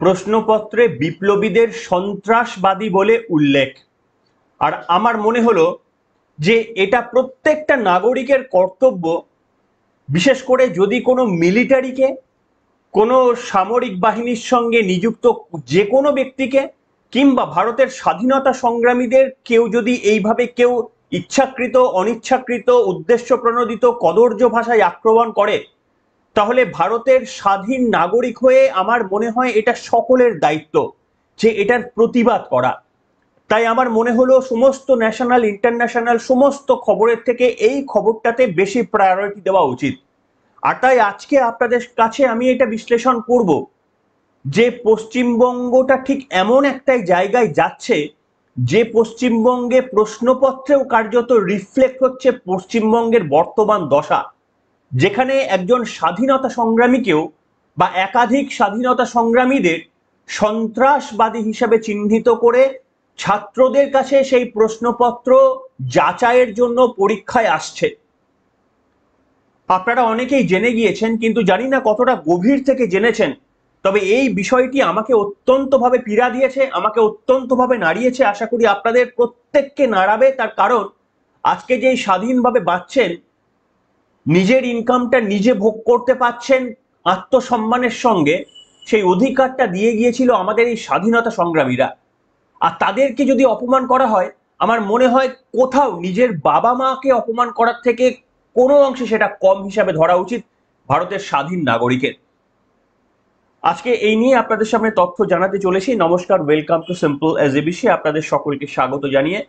প্রশ্নপত্রে বিপ্লবীদের সন্ত্রাসবাদী বলে উল্লেখ। আর আমার মনে হলো যে এটা প্রত্যেকটা নাগরিকের কর্তব্য, বিশেষ করে যদি কোনো মিলিটারিকে, কোনো সামরিক বাহিনীর সঙ্গে নিযুক্ত যে কোনো ব্যক্তিকে, কিংবা ভারতের স্বাধীনতা সংগ্রামীদের কেউ যদি এইভাবে কেউ ইচ্ছাকৃত অনিচ্ছাকৃত উদ্দেশ্য প্রণোদিত কদর্য ভাষায় আক্রমণ করে, তাহলে ভারতের স্বাধীন নাগরিক হয়ে আমার মনে হয় এটা সকলের দায়িত্ব যে এটার প্রতিবাদ করা। তাই আমার মনে হলো সমস্ত ন্যাশনাল ইন্টারন্যাশনাল সমস্ত খবরের থেকে এই খবরটাতে বেশি প্রায়োরিটি দেওয়া উচিত। আর তাই আজকে আপনাদের কাছে আমি এটা বিশ্লেষণ করব যে পশ্চিমবঙ্গটা ঠিক এমন একটা জায়গায় যাচ্ছে যে পশ্চিমবঙ্গে প্রশ্নপত্রেও কার্যত রিফ্লেক্ট হচ্ছে পশ্চিমবঙ্গের বর্তমান দশা, যেখানে একজন স্বাধীনতা সংগ্রামীকেও বা একাধিক স্বাধীনতা সংগ্রামীদের সন্ত্রাসবাদী হিসেবে চিহ্নিত করে ছাত্রদের কাছে সেই প্রশ্নপত্র যাচাইয়ের জন্য পরীক্ষায় আসছে। আপনারা অনেকেই জেনে গিয়েছেন, কিন্তু জানি না কতটা গভীর থেকে জেনেছেন, তবে এই বিষয়টি আমাকে অত্যন্তভাবে পীড়া দিয়েছে, আমাকে অত্যন্তভাবে নাড়িয়েছে। আশা করি আপনাদের প্রত্যেককে নাড়াবে, তার কারণ আজকে যেই স্বাধীনভাবে বাঁচছেন, নিজের ইনকামটা নিজে ভোগ করতে পারছেন আত্মসম্মানের সঙ্গে, সেই অধিকারটা দিয়ে গিয়েছিল আমাদের এই স্বাধীনতা সংগ্রামীরা। আর তাদেরকে যদি অপমান করা হয়, আমার মনে হয় কোথাও নিজের বাবা মাকে অপমান করার থেকে কোনো অংশে সেটা কম হিসাবে ধরা উচিত ভারতের স্বাধীন নাগরিকের। আজকে এই নিয়ে আপনাদের সামনে তথ্য জানাতে চলেছি। নমস্কার, ওয়েলকাম টু সিম্পল এসএবিসি। আপনাদের সকলকে স্বাগত জানিয়ে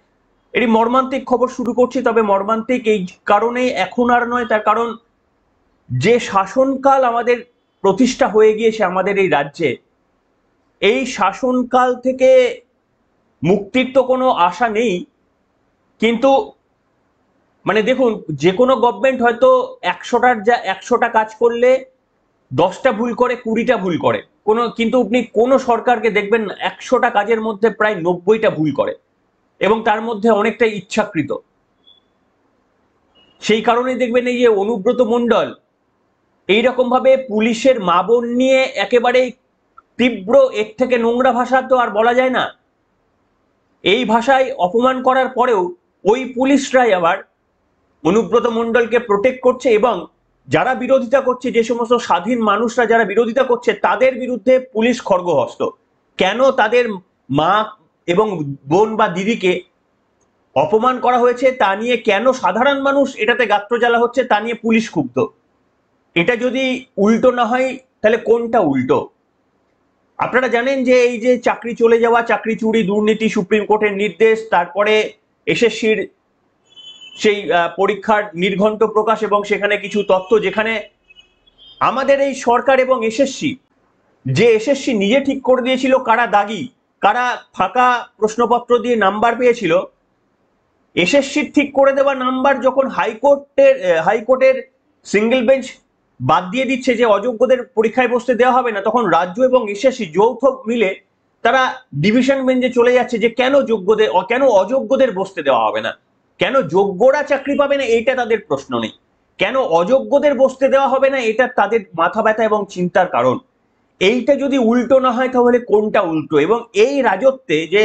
এটি মর্মান্তিক খবর শুরু করছি। তবে মর্মান্তিক এই কারণে এখন আর নয়, তার কারণ যে শাসনকাল আমাদের প্রতিষ্ঠা হয়ে গিয়েছে আমাদের এই রাজ্যে, এই শাসনকাল থেকে মুক্তির তো কোনো আশা নেই। কিন্তু মানে দেখুন, যে কোনো গভর্নমেন্ট হয়তো 100টা কাজ করলে 10টা ভুল করে, 20টা ভুল করে, কিন্তু আপনি কোনো সরকারকে দেখবেন 100টা কাজের মধ্যে প্রায় 90টা ভুল করে, এবং তার মধ্যে অনেকটা ইচ্ছাকৃত। সেই কারণেই দেখবেন এই যে অনুব্রত মণ্ডল এইরকম ভাবে পুলিশের মা বোন নিয়ে একেবারে তীব্র, এর থেকে নোংরা ভাষা তো আর বলা যায় না, এই ভাষায় অপমান করার পরেও ওই পুলিশরাই আবার অনুব্রত মণ্ডলকে প্রোটেক্ট করছে, এবং যারা বিরোধিতা করছে, যে সমস্ত স্বাধীন মানুষরা যারা বিরোধিতা করছে, তাদের বিরুদ্ধে পুলিশ খড়গহস্ত। কেন তাদের মা এবং বোন বা দিদিকে অপমান করা হয়েছে তা নিয়ে, কেন সাধারণ মানুষ এটাতে গাত্রজ্বালা হচ্ছে তা নিয়ে পুলিশ ক্ষুব্ধ। এটা যদি উল্টো না হয় তাহলে কোনটা উল্টো? আপনারা জানেন যে এই যে চাকরি চলে যাওয়া, চাকরি চুরি, দুর্নীতি, সুপ্রিম কোর্টের নির্দেশ, তারপরে এসএসসির সেই পরীক্ষার নির্ঘণ্ট প্রকাশ এবং সেখানে কিছু তথ্য, যেখানে আমাদের এই সরকার এবং এসএসসি নিজে ঠিক করে দিয়েছিল কারা দাগি, কারা ফাঁকা প্রশ্নপত্র দিয়ে নাম্বার পেয়েছিল। এসএসসির ঠিক করে দেওয়া নাম্বার যখন হাইকোর্টের সিঙ্গেল বেঞ্চ বাদ দিয়ে দিচ্ছে যে অযোগ্যদের পরীক্ষায় বসতে দেওয়া হবে না, তখন রাজ্য এবং এসএসসি যৌথ মিলে তারা ডিভিশন বেঞ্চে চলে যাচ্ছে যে কেন অযোগ্যদের বসতে দেওয়া হবে না, কেন যোগ্যরা চাকরি পাবে না, এইটা তাদের প্রশ্ন নেই, কেন অযোগ্যদের বসতে দেওয়া হবে না, এটা তাদের মাথা ব্যথা এবং চিন্তার কারণ। এইটা যদি উল্টো না হয় তাহলে কোনটা উল্টো? এবং এই রাজত্বে যে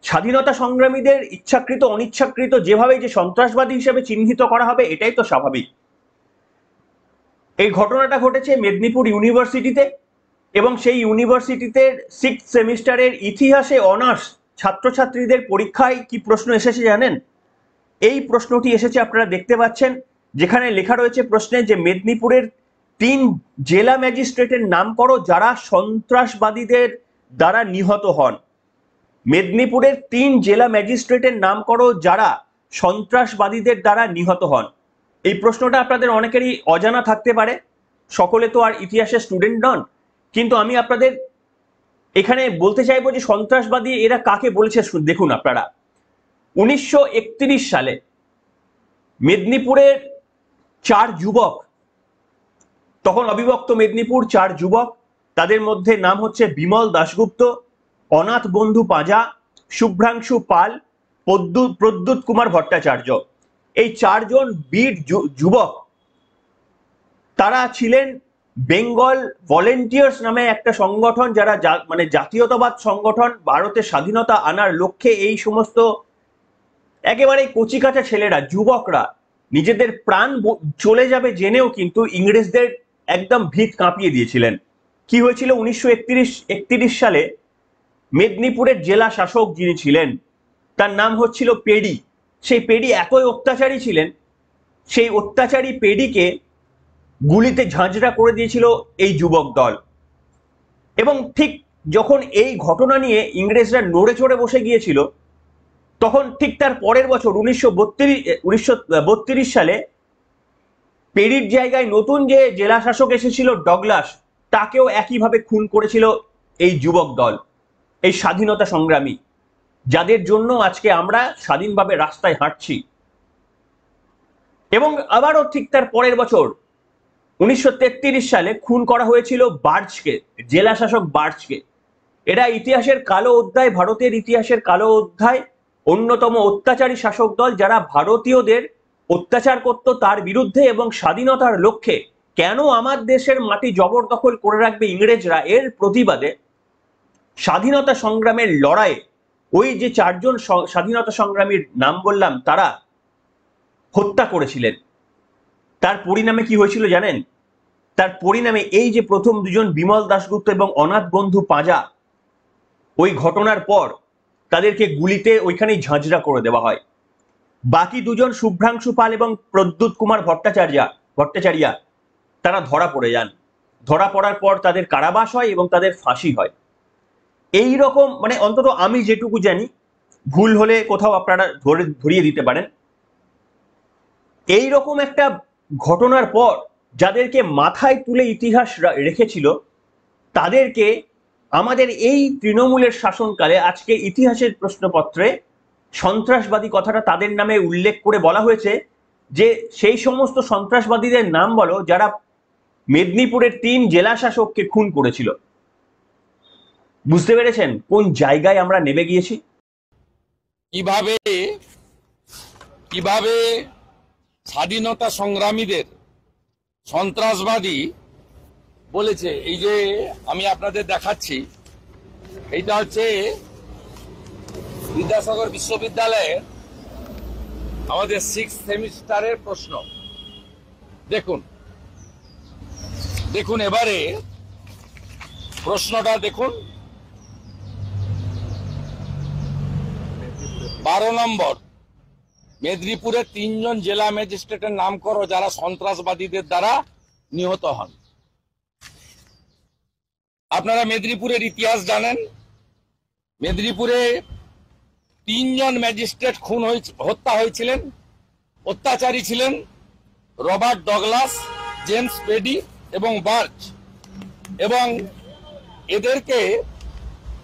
স্বাধীনতা সংগ্রামীদের ইচ্ছাকৃত অনিচ্ছাকৃত যেভাবে যে সন্ত্রাসবাদী হিসেবে চিহ্নিত করা হবে, এটাই তো স্বাভাবিক। এই ঘটনাটা ঘটেছে মেদিনীপুর ইউনিভার্সিটিতে, এবং সেই ইউনিভার্সিটিতে 6th সেমিস্টারের ইতিহাসে অনার্স ছাত্রছাত্রীদের পরীক্ষায় কি প্রশ্ন এসেছে জানেন? এই প্রশ্নটি এসেছে, আপনারা দেখতে পাচ্ছেন, যেখানে লেখা রয়েছে প্রশ্নে যে মেদিনীপুরের 3 জেলা ম্যাজিস্ট্রেটের নাম করো যারা সন্ত্রাসবাদীদের দ্বারা নিহত হন। মেদিনীপুরের 3 জেলা ম্যাজিস্ট্রেটের নাম করো যারা সন্ত্রাসবাদীদের দ্বারা নিহত হন। এই প্রশ্নটা আপনাদের অনেকেরই অজানা থাকতে পারে, সকলে তো আর ইতিহাসের স্টুডেন্ট নন, কিন্তু আমি আপনাদের এখানে বলতে চাইবো যে সন্ত্রাসবাদী এরা কাকে বলেছে। দেখুন আপনারা, 1931 সালে মেদিনীপুরের 4 যুবক, তখন অবিভক্ত মেদিনীপুর, 4 যুবক, তাদের মধ্যে নাম হচ্ছে বিমল দাশগুপ্ত, অনাথ বন্ধু পাঁজা, শুভ্রাংশু পাল, প্রদ্যুৎ কুমার ভট্টাচার্য। এই 4 জন বীর যুবক, তারা ছিলেন বেঙ্গল ভলেন্টিয়ার্স নামে একটা সংগঠন, যারা মানে জাতীয়তাবাদ সংগঠন, ভারতের স্বাধীনতা আনার লক্ষ্যে এই সমস্ত একেবারে কচিকাঁচা ছেলেরা, যুবকরা নিজেদের প্রাণ চলে যাবে জেনেও কিন্তু ইংরেজদের একদম ভিত কাঁপিয়ে দিয়েছিলেন। কি হয়েছিল 1931 সালে? মেদিনীপুরের জেলা শাসক যিনি ছিলেন, তার নাম হচ্ছিল পেডি। সেই পেডি এতই অত্যাচারী ছিলেন, সেই অত্যাচারী পেডিকে গুলিতে ঝাঁঝরা করে দিয়েছিল এই যুবক দল। এবং ঠিক যখন এই ঘটনা নিয়ে ইংরেজরা নড়ে চড়ে বসে গিয়েছিল, তখন ঠিক তার পরের বছর 1932 সালে পেরির জায়গায় নতুন যে জেলা শাসক এসেছিল ডগলাস, তাকেও একইভাবে খুন করেছিল এই যুবক দল, এই স্বাধীনতা সংগ্রামী, যাদের জন্য আজকে আমরা স্বাধীনভাবে রাস্তায় হাঁটছি। এবং আবারও ঠিক তার পরের বছর 1933 সালে খুন করা হয়েছিল বার্চকে, জেলা শাসক বার্চকে। এরা ইতিহাসের কালো অধ্যায়, ভারতের ইতিহাসের কালো অধ্যায়, অন্যতম অত্যাচারী শাসক দল, যারা ভারতীয়দের অত্যাচার করত তার বিরুদ্ধে এবং স্বাধীনতার লক্ষ্যে কেন আমার দেশের মাটি জবরদখল করে রাখবে ইংরেজরা, এর প্রতিবাদে স্বাধীনতা সংগ্রামের লড়াইয়ে ওই যে 4 জন স্বাধীনতা সংগ্রামীর নাম বললাম, তারা হত্যা করেছিলেন। তার পরিণামে কি হয়েছিল জানেন? তার পরিণামে এই যে প্রথম দুজন বিমল দাশগুপ্ত এবং অনাথ বন্ধু পাঁজা, ওই ঘটনার পর তাদেরকে গুলিতে ওইখানেই ঝাঁঝরা করে দেওয়া হয়। বাকি দুজন শুভ্রাংশু পাল এবং প্রদ্যুৎ কুমার ভট্টাচার্যা তারা ধরা পড়ে যান। ধরা পড়ার পর তাদের কারাবাস হয় এবং তাদের ফাঁসি হয়। এই রকম, মানে অন্তত আমি যেটুকু জানি, ভুল হলে কোথাও আপনারা ধরিয়ে দিতে পারেন। এই রকম একটা ঘটনার পর যাদেরকে মাথায় তুলে ইতিহাস রেখেছিল, তাদেরকে আমাদের এই তৃণমূলের শাসনকালে আজকে ইতিহাসের প্রশ্নপত্রে সন্ত্রাসবাদী কথাটা তাদের নামে উল্লেখ করে বলা হয়েছে যে সেই সমস্ত সন্ত্রাসবাদীদের নাম বলো যারা মেদিনীপুরের 3 জেলা শাসককে খুন করেছিল। বুঝতে পেরেছেন কোন জায়গায় আমরা নেমে গিয়েছি? কিভাবে স্বাধীনতা সংগ্রামীদের সন্ত্রাসবাদী বলেছে। এই যে আমি আপনাদের দেখাচ্ছি, এইটা হচ্ছে বিদ্যাসাগর বিশ্ববিদ্যালয়ের আমাদের 6th সেমিস্টারের প্রশ্ন। দেখুন এবারে প্রশ্নটা দেখুন। 12 নম্বর, মেদিনীপুরের 3 জন জেলা ম্যাজিস্ট্রেটের নাম করো যারা সন্ত্রাসবাদীদের দ্বারা নিহত হন। আপনারা মেদিনীপুরের ইতিহাস জানেন। মেদিনীপুরে 3 জন ম্যাজিস্ট্রেট হত্যা হয়েছিলেন। অত্যাচারী ছিলেন রবার্ট ডগলাস, জেমস পেডি এবং বার্চ। এবং এদেরকে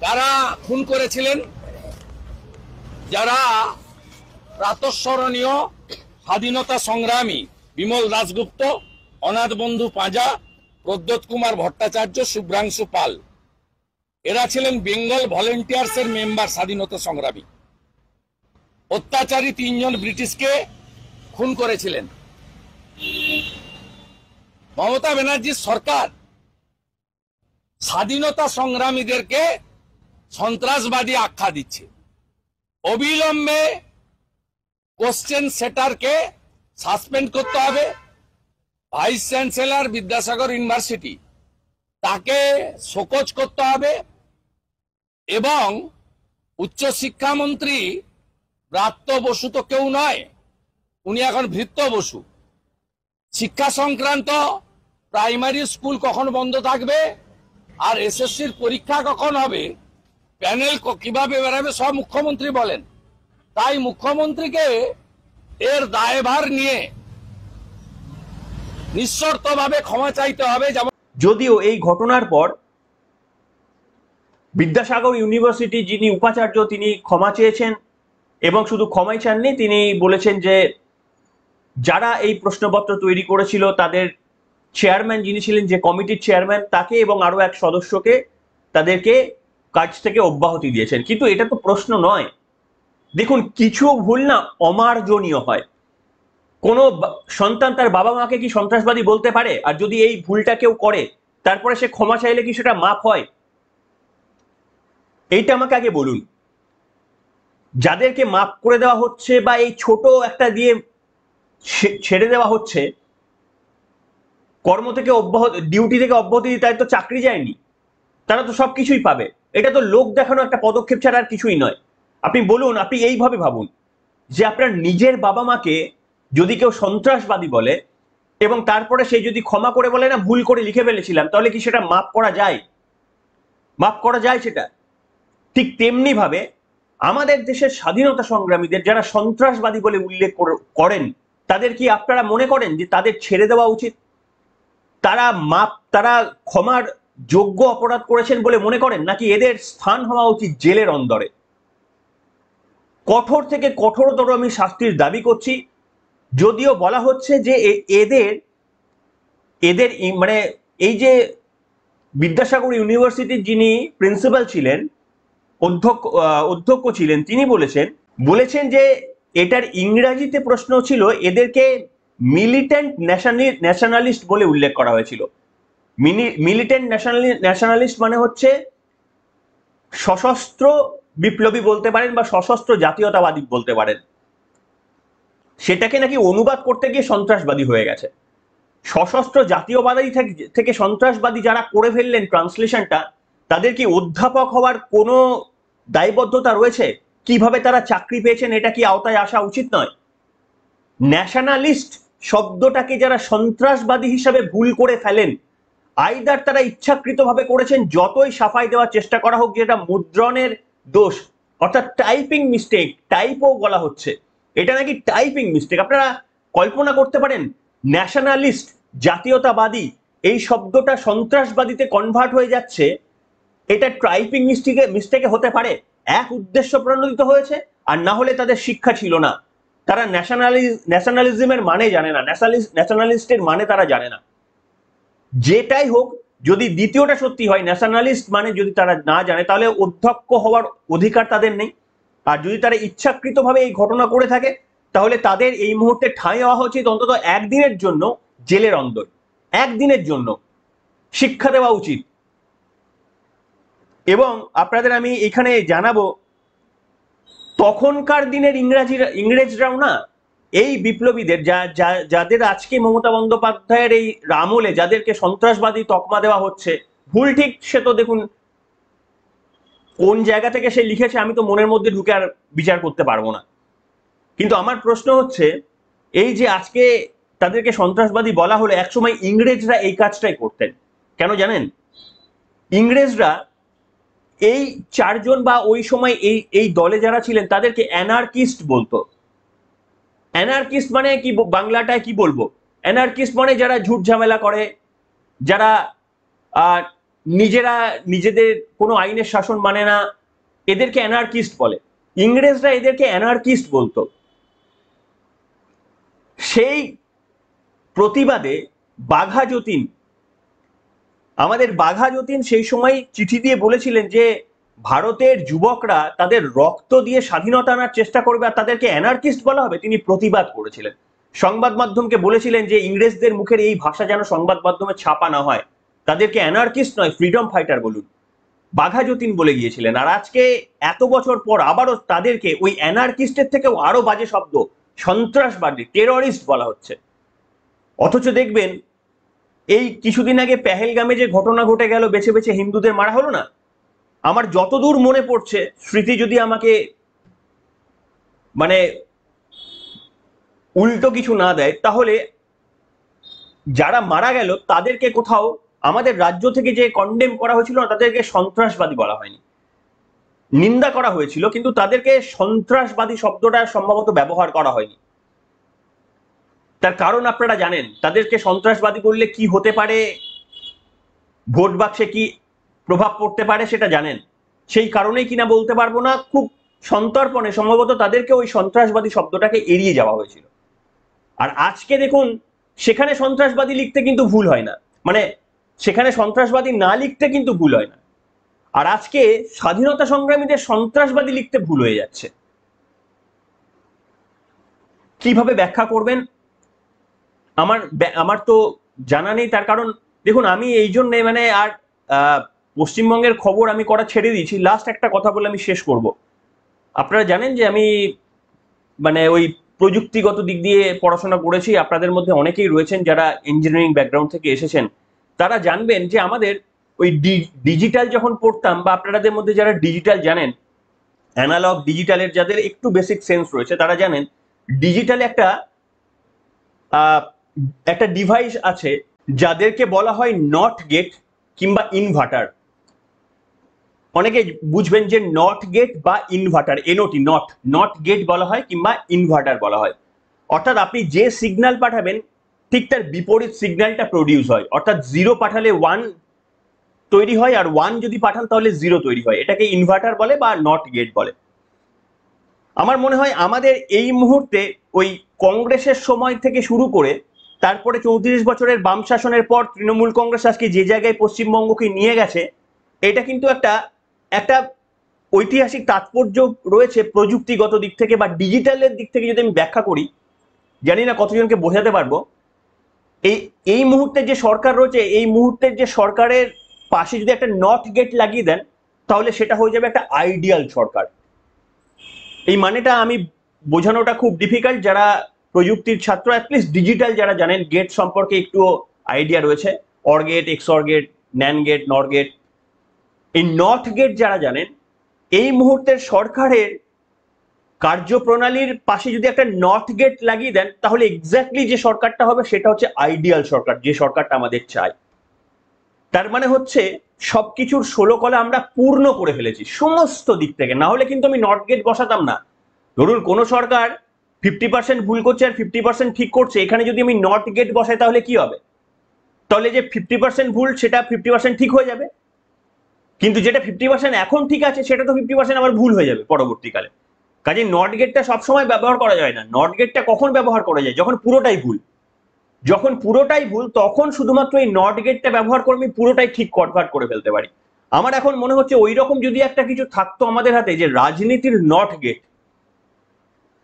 কারা খুন করেছিলেন? যারা প্রাতঃস্মরণীয় স্বাধীনতা সংগ্রামী বিমল দাশগুপ্ত, অনাথ বন্ধু পাঁজা, প্রদ্যোৎ কুমার ভট্টাচার্য, শুভ্রাংশু পাল। এরা ছিলেন বেঙ্গল ভলেন্টিয়ার্সের মেম্বার, স্বাধীনতা সংগ্রামী। অত্যাচারী 3 জন ব্রিটিশকে খুন করেছিলেন। মমতা ব্যানার্জির সরকার স্বাধীনতা সংগ্রামীদেরকে সন্ত্রাসবাদী আখ্যা দিচ্ছে। অবিলম্বে কোশ্চেন সেটারকে সাসপেন্ড করতে হবে। ভাইস চ্যান্সেলর বিদ্যাসাগর ইউনিভার্সিটি, তাকে শোকজ করতে হবে। এবং উচ্চশিক্ষামন্ত্রী ব্রাত্য বসু তো কেউ নয়, উনি এখন ভৃত্য বসু। শিক্ষা সংক্রান্ত প্রাইমারি স্কুল কখন বন্ধ থাকবে আর এসএসসির পরীক্ষা কখন হবে, প্যানেল কিভাবে বেরাবে, সব মুখ্যমন্ত্রী বলেন। তাই মুখ্যমন্ত্রীকে এর দায়ভার নিয়ে নিঃশর্তভাবে ক্ষমা চাইতে হবে। যদিও এই ঘটনার পর বিদ্যাসাগর ইউনিভার্সিটি যিনি উপাচার্য, তিনি ক্ষমা চেয়েছেন এবং শুধু ক্ষমাই চাননি, তিনি বলেছেন যে যারা এই প্রশ্নপত্র তৈরি করেছিল তাদের চেয়ারম্যান যিনি ছিলেন, যে কমিটির চেয়ারম্যান, তাকে এবং আরো এক সদস্যকে তাদেরকে কাজ থেকে অব্যাহতি দিয়েছেন। কিন্তু এটা তো প্রশ্ন নয়। দেখুন, কিছু ভুল না অমার্জনীয় হয়। কোনো সন্তান তার বাবা মাকে কি সন্ত্রাসবাদী বলতে পারে? আর যদি এই ভুলটা কেউ করে তারপরে সে ক্ষমা চাইলে কি সেটা মাফ হয়? এইটা আমাকে আগে বলুন। যাদেরকে মাফ করে দেওয়া হচ্ছে বা এই ছোট একটা দিয়ে ছেড়ে দেওয়া হচ্ছে, কর্ম থেকে অব্যাহতি, ডিউটি থেকে অব্যাহতি দিতে, তাই তো চাকরি যায়নি, তারা তো সবকিছুই পাবে। এটা তো লোক দেখানো একটা পদক্ষেপ ছাড়া আর কিছুই নয়। আপনি বলুন, আপনি এইভাবে ভাবুন যে আপনার নিজের বাবা মাকে যদি কেউ সন্ত্রাসবাদী বলে এবং তারপরে সে যদি ক্ষমা করে বলে না ভুল করে লিখে ফেলেছিলাম, তাহলে কি সেটা মাফ করা যায়? মাফ করা যায় সেটা? ঠিক তেমনি ভাবে আমাদের দেশের স্বাধীনতা সংগ্রামীদের যারা সন্ত্রাসবাদী বলে উল্লেখ করেন, তাদের কি আপনারা মনে করেন যে তাদের ছেড়ে দেওয়া উচিত? তারা ক্ষমার যোগ্য অপরাধ করেছেন বলে মনে করেন, নাকি এদের স্থান হওয়া উচিত জেলের অন্দরে? কঠোর থেকে কঠোরতর আমি শাস্তির দাবি করছি। যদিও বলা হচ্ছে যে এদের এদের মানে এই যে বিদ্যাসাগর ইউনিভার্সিটির যিনি প্রিন্সিপাল ছিলেন, অধ্যক্ষ ছিলেন, তিনি বলেছেন যে এটার ইংরাজিতে প্রশ্ন ছিল, এদেরকে মিলিটেন্ট ন্যাশনালিস্ট বলে উল্লেখ করা হয়েছিল। মিলিটেন্ট ন্যাশনালিস্ট মানে হচ্ছে সশস্ত্র বিপ্লবী বলতে পারেন বা সশস্ত্র জাতীয়তাবাদী বলতে পারেন। সেটাকে নাকি অনুবাদ করতে গিয়ে সন্ত্রাসবাদী হয়ে গেছে। সশস্ত্র জাতীয়বাদী থেকে সন্ত্রাসবাদী যারা করে ফেললেন ট্রান্সলেশনটা, তাদের কি অধ্যাপক হওয়ার কোনো দায়বদ্ধতা রয়েছে? কিভাবে তারা চাকরি পেয়েছেন এটা কি আওতায় আসা উচিত নয়? ন্যাশনালিস্ট শব্দটাকে যারা সন্ত্রাসবাদী হিসাবে ভুল করে ফেলেন, আইদার তারা ইচ্ছাকৃতভাবে করেছেন, যতই সাফাই দেওয়ার চেষ্টা করা হোক যেটা মুদ্রণের দোষ, অর্থাৎ টাইপিং মিস্টেক, টাইপও বলা হচ্ছে, এটা নাকি টাইপিং মিস্টেক। আপনারা কল্পনা করতে পারেন ন্যাশনালিস্ট, জাতীয়তাবাদী, এই শব্দটা সন্ত্রাসবাদীতে কনভার্ট হয়ে যাচ্ছে, এটা টাইপিং মিস্টেকে হতে পারে? এক উদ্দেশ্য প্রণোদিত হয়েছে, আর না হলে তাদের শিক্ষা ছিল না, তারা ন্যাশনালিজমের মানে জানে না, ন্যাশনালিস্টের মানে তারা জানে না। যেটাই হোক, যদি দ্বিতীয়টা সত্যি হয়, ন্যাশনালিস্ট মানে যদি তারা না জানে, তাহলে অধ্যক্ষ হওয়ার অধিকার তাদের নেই। আর যদি তারা ইচ্ছাকৃতভাবে এই ঘটনা করে থাকে, তাহলে তাদের এই মুহূর্তে ঠাঁই হওয়া উচিত অন্তত একদিনের জন্য জেলের অন্দর, একদিনের জন্য শিক্ষা দেওয়া উচিত। এবং আপনাদের আমি এখানে জানাবো, তখনকার দিনের ইংরেজরাও না এই বিপ্লবীদের, যাদের আজকে মমতা বন্দ্যোপাধ্যায়ের এই আমলে যাদেরকে সন্ত্রাসবাদী তকমা দেওয়া হচ্ছে, ভুল ঠিক সে তো দেখুন কোন জায়গা থেকে সে লিখেছে, আমি তো মনের মধ্যে ঢুকে আর বিচার করতে পারবো না। কিন্তু আমার প্রশ্ন হচ্ছে, এই যে আজকে তাদেরকে সন্ত্রাসবাদী বলা হলো, একসময় ইংরেজরা এই কাজটাই করতেন। কেন জানেন? ইংরেজরা এই চারজন বা ওই সময় এই দলে যারা ছিলেন তাদেরকে অ্যানার্কিস্ট বলতো। অ্যানার্কিস্ট মানে কি, বাংলাটায় কি বলবো, অ্যানার্কিস্ট মানে যারা ঝুট ঝামেলা করে, যারা নিজেদের কোনো আইনের শাসন মানে না, এদেরকে অ্যানার্কিস্ট বলে। ইংরেজরা এদেরকে অ্যানার্কিস্ট বলতো। সেই প্রতিবাদে বাঘা যতীন, আমাদের বাঘা যতীন সেই সময় চিঠি দিয়ে বলেছিলেন যে ভারতের যুবকরা তাদের রক্ত দিয়ে স্বাধীনতা আনার চেষ্টা করবে আর তাদেরকে অ্যানার্কিস্ট বলা হবে। তিনি প্রতিবাদ করেছিলেন, সংবাদ মাধ্যমকে বলেছিলেন যে ইংরেজদের মুখের এই ভাষা যেন সংবাদ মাধ্যমে ছাপা না হয়, তাদেরকে অ্যানার্কিস্ট নয় ফ্রিডম ফাইটার বলুন। বাঘা যতীন বলে গিয়েছিলেন। আর আজকে এত বছর পর আবারও তাদেরকে ওই অ্যানার্কিস্টের থেকেও আরো বাজে শব্দ, সন্ত্রাসবাদী, টেররিস্ট বলা হচ্ছে। অথচ দেখবেন এই কিছুদিন আগে পেহেলগামে যে ঘটনা ঘটে গেল, বেছে বেছে হিন্দুদের মারা হলো না, আমার যতদূর মনে পড়ছে, স্মৃতি যদি আমাকে মানে উল্টো কিছু না দেয়, তাহলে যারা মারা গেল তাদেরকে কোথাও আমাদের রাজ্য থেকে যে কন্ডেম করা হয়েছিল না, তাদেরকে সন্ত্রাসবাদী বলা হয়নি, নিন্দা করা হয়েছিল, কিন্তু তাদেরকে সন্ত্রাসবাদী শব্দটা সম্ভবত ব্যবহার করা হয়নি। তার কারণ আপনারা জানেন, তাদেরকে সন্ত্রাসবাদী বললে কি হতে পারে, ভোট বাক্সে কি প্রভাব পড়তে পারে সেটা জানেন। সেই কারণেই কিনা বলতে পারবো না, খুব সন্তর্পণে সম্ভবত তাদেরকে ওই সন্ত্রাসবাদী শব্দটাকে এড়িয়ে যাওয়া হয়েছিল। আর আজকে দেখুন, সেখানে সন্ত্রাসবাদী লিখতে কিন্তু ভুল হয় না, মানে সেখানে সন্ত্রাসবাদী না লিখতে কিন্তু ভুল হয় না। আর আজকে স্বাধীনতা সংগ্রামীদের সন্ত্রাসবাদী লিখতে ভুল হয়ে যাচ্ছে। কিভাবে ব্যাখ্যা করবেন আমার তো জানা নেই, তার কারণ দেখুন আমি এই জন্যে মানে আর পশ্চিমবঙ্গের খবর আমি করা ছেড়ে দিয়েছি। লাস্ট একটা কথা বলে আমি শেষ করব। আপনারা জানেন যে আমি মানে ওই প্রযুক্তিগত দিক দিয়ে পড়াশোনা করেছি। আপনাদের মধ্যে অনেকেই রয়েছেন যারা ইঞ্জিনিয়ারিং ব্যাকগ্রাউন্ড থেকে এসেছেন, তারা জানবেন যে আমাদের ওই ডিজিটাল যখন পড়তাম, বা আপনাদের মধ্যে যারা ডিজিটাল জানেন, অ্যানালগ ডিজিটালের যাদের একটু বেসিক সেন্স রয়েছে, তারা জানেন ডিজিটালে একটা ডিভাইস আছে যাদেরকে বলা হয় নট গেট কিংবা ইনভার্টার। অনেকে বুঝবেন যে নট গেট বা ইনভার্টার, এনওটি নট গেট বলা হয় কিংবা ইনভার্টার বলা হয়। অর্থাৎ আপনি যে সিগন্যাল পাঠাবেন ঠিক তার বিপরীত সিগন্যালটা প্রডিউস হয়। অর্থাৎ 0 পাঠালে 1 তৈরি হয়, আর 1 যদি পাঠান তাহলে 0 তৈরি হয়। এটাকে ইনভার্টার বলে বা নট গেট বলে। আমার মনে হয় আমাদের এই মুহূর্তে ওই কংগ্রেসের সময় থেকে শুরু করে তারপরে 34 বছরের বাম শাসনের পর তৃণমূল কংগ্রেস আজকে যে জায়গায় পশ্চিমবঙ্গকে নিয়ে গেছে, এটা কিন্তু একটা ঐতিহাসিক তাৎপর্য রয়েছে প্রযুক্তিগত দিক থেকে বা ডিজিটালের দিক থেকে। যদি আমি ব্যাখ্যা করি, জানি না কতজনকে বোঝাতে পারবো। এই মুহূর্তে যে সরকার রয়েছে, এই মুহূর্তের যে সরকারের পাশে যদি একটা নট গেট লাগিয়ে দেন, তাহলে সেটা হয়ে যাবে একটা আইডিয়াল সরকার। এই মানেটা আমি বোঝানোটা খুব ডিফিকাল্ট। যারা প্রযুক্তির ছাত্র, অ্যাটলিস্ট ডিজিটাল যারা জানেন, গেট সম্পর্কে একটু আইডিয়া রয়েছে, or gate, xor gate, nand gate, nor gate, এই নট গেট যারা জানেন, এই মুহূর্তের সরকারের কার্যপ্রণালীর পাশে যদি একটা নট গেট লাগিয়ে দেন, তাহলে এক্স্যাক্টলি যে সরকারটা হবে সেটা হচ্ছে আইডিয়াল সরকার, যে সরকারটা আমাদের চাই। তার মানে হচ্ছে সবকিছুর 16 কলা আমরা পূর্ণ করে ফেলেছি সমস্ত দিক থেকে। না হলে কিন্তু আমি নট গেট বসাতাম না। ধরুন কোনো সরকার 50% ভুল করছে আর 50% ঠিক করছে, এখানে যদি আমি নট গেট বসাই তাহলে কি হবে? তাহলে যে 50% ভুল সেটা 50% ঠিক হয়ে যাবে, কিন্তু যেটা 50% এখন ঠিক আছে সেটা তো 50% আবার ভুল হয়ে যাবে পরবর্তীকালে। কাজে নট গেটটা সবসময় ব্যবহার করা যায় না। নট গেটটা কখন ব্যবহার করা যায়? যখন পুরোটাই ভুল। যখন পুরোটাই ভুল তখন শুধুমাত্র এই নট গেটটা ব্যবহার করে আমি পুরোটাই ঠিক কনভার্ট করে ফেলতে পারি। আমার এখন মনে হচ্ছে ওই রকম যদি একটা কিছু থাকতো আমাদের হাতে, যে রাজনীতির নট গেট,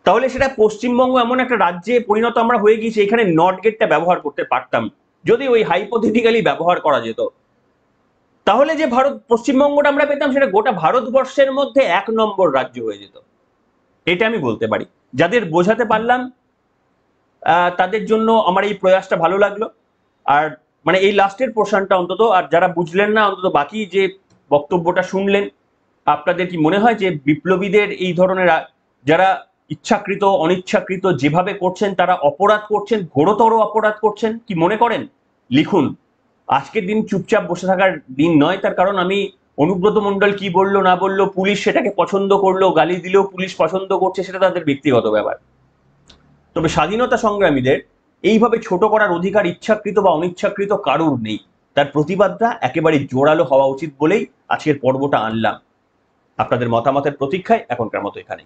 তাহলে সেটা পশ্চিমবঙ্গ এমন একটা রাজ্যে পরিণত আমরা হয়ে গিয়েছি, এখানে নট গেটটা ব্যবহার করতে পারতাম। যদি ওই হাইপোথেটিক্যালি ব্যবহার করা যেত, তাহলে যে পশ্চিমবঙ্গটা আমরা পেতাম, সেটা গোটা ভারতবর্ষের মধ্যে 1 নম্বর রাজ্য হয়ে যেত। এটা আমি বলতে পারি। যাদের বোঝাতে পারলাম তাদের জন্য আমার এই প্রয়াসটা ভালো লাগলো। আর মানে এই লাস্টের পোর্শনটা অন্তত, আর যারা বুঝলেন না অন্তত বাকি যে বক্তব্যটা শুনলেন, আপনাদের কি মনে হয় যে বিপ্লবীদের এই ধরনের যারা ইচ্ছাকৃত অনিচ্ছাকৃত যেভাবে করছেন, তারা অপরাধ করছেন, ঘোরতর অপরাধ করছেন? কি মনে করেন? লিখুন। আজকের দিন চুপচাপ বসে থাকার দিন নয়। তার কারণ আমি অনুব্রত মণ্ডল কি বললো না বললো, পুলিশ সেটাকে পছন্দ করলো, গালি দিলেও পুলিশ পছন্দ করছে, সেটা তাদের ব্যক্তিগত ব্যাপার। তবে স্বাধীনতা সংগ্রামীদের এইভাবে ছোট করার অধিকার ইচ্ছাকৃত বা অনিচ্ছাকৃত কারুর নেই। তার প্রতিবাদটা একেবারে জোরালো হওয়া উচিত বলেই আজকের পর্বটা আনলাম। আপনাদের মতামতের প্রতীক্ষায় এখনকার মতো এখানে।